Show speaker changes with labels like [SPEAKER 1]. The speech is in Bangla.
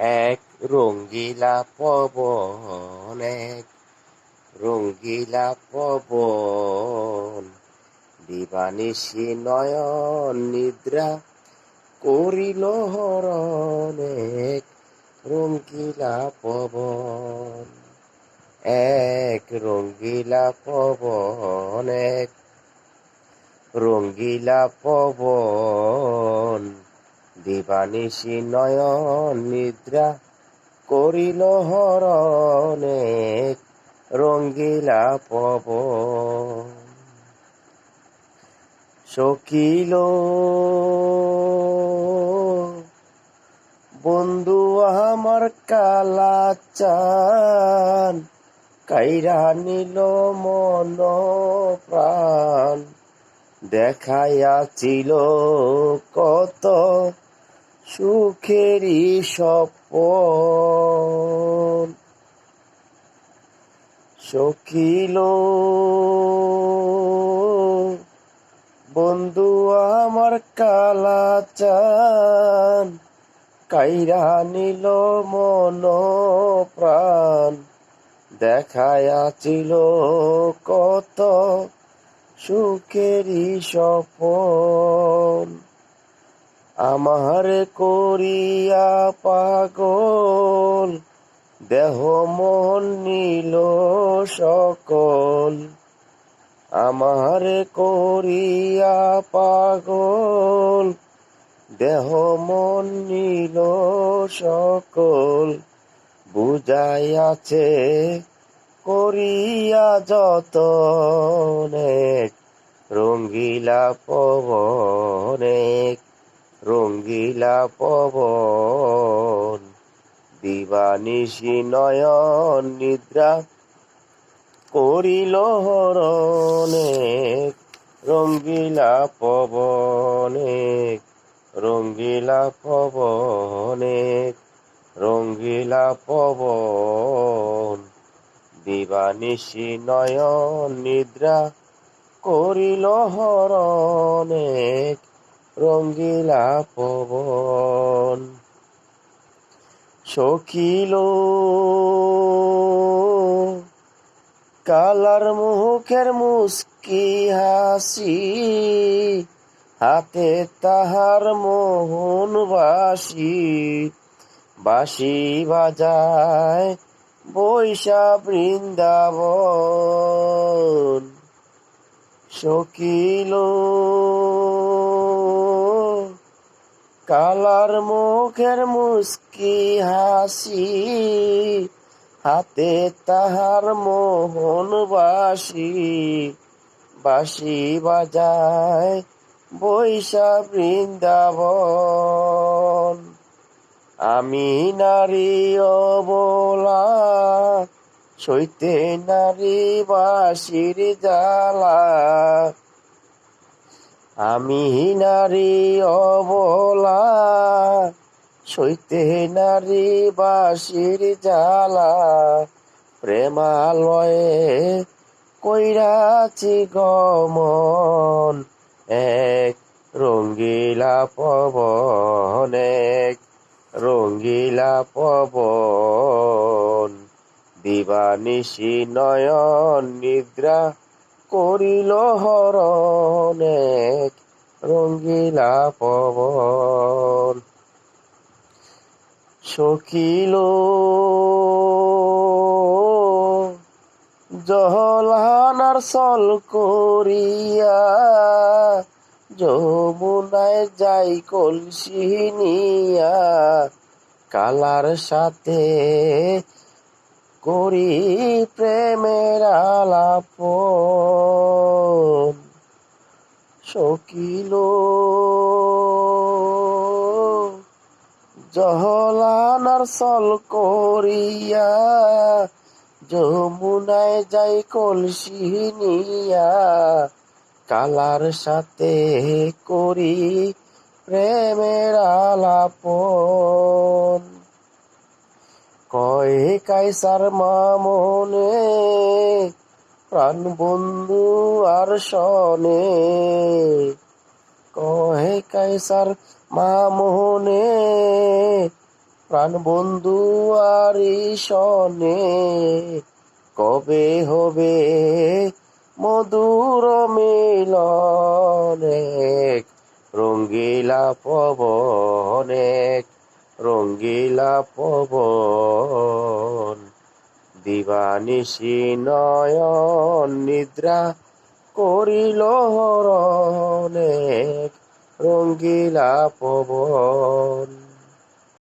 [SPEAKER 1] এক রঙ্গিলা পবন, এক রঙ্গিলা পবন, দিবানিশি নয়ন নিদ্রা করিল হরণ। এক রঙ্গিলা পবন, এক রঙ্গিলা পবন, এক রঙ্গিলা পবন, দিবানিশি নয়ন নিদ্রা করিল হরণ। এক রঙ্গিলা পবন, সকিল বন্ধু আমার কালা চান, কাইরা নিল মন প্রাণ। দেখাইয়াছিল কত সুখেরই স্বপন। সকিল বন্ধু আমার কালা চান, কাইরা নিল মন প্রাণ। দেখাইয়াছিল কত সুখেরই স্বপন। আমার করিয়া পাগল, দেহ মন নিল সকল। আমার করিয়া পাগল, দেহ মন নিল সকল। বুঝাইয়াছে করিয়া যতন। এক রঙ্গিলা পবন, এক রঙ্গিলা পবন, দিবানিশি নয়ন নিদ্রা করিল হরণ। এক রঙ্গিলা পবন, এক রঙ্গিলা পবন, এক রঙ্গিলা পবন, দিবানিশি নয়ন নিদ্রা করিল হরণ। এক রঙ্গিলা পবন, সকিল কালার মুখের মুস্কি হাসি, হাতে তাহার মোহন বাসি। বাঁশি বাজায় বৈশা বৃন্দাবন। সকিল কালার মুখের মুস্কি হাসি, হাতে তাহার মোহন বাসি। বাঁশি বাজায় বৈশা বৃন্দাবন। আমি নারী অবলা, সইতে নারী বাঁশির জ্বালা। আমি নারী অবলা, সইতে নারী বাঁশির জ্বালা। প্রেমালয়ে কইরাছি গমন। এক রঙ্গিলা পবন, এক রঙ্গিলা পবন, দিবানিশি নয়ন নিদ্রা করিল হরণ। এক রঙ্গিলা পবন, সকিল জহলানার সল করিয়া, যমুনায় যাই কলসি নিয়া। কালার সাথে করি প্রেমের আলাপন। সকিল জহলানার সল করিয়া, যমুনায় যাই কলসি নিয়া। কালার সাথে করি প্রেমের আলাপন। কয় কাইসার মামনে, প্রাণ বন্ধু আর শনে। কয় কাইসার মামনে, প্রাণ বন্ধু আর সনে কবে হবে মধুর মিলন এক রঙ্গিলা পবন এক রঙ্গিলা পবন দিবানিশি নয়ন নিদ্রা করিল হরণ এক রঙ্গিলা পবন।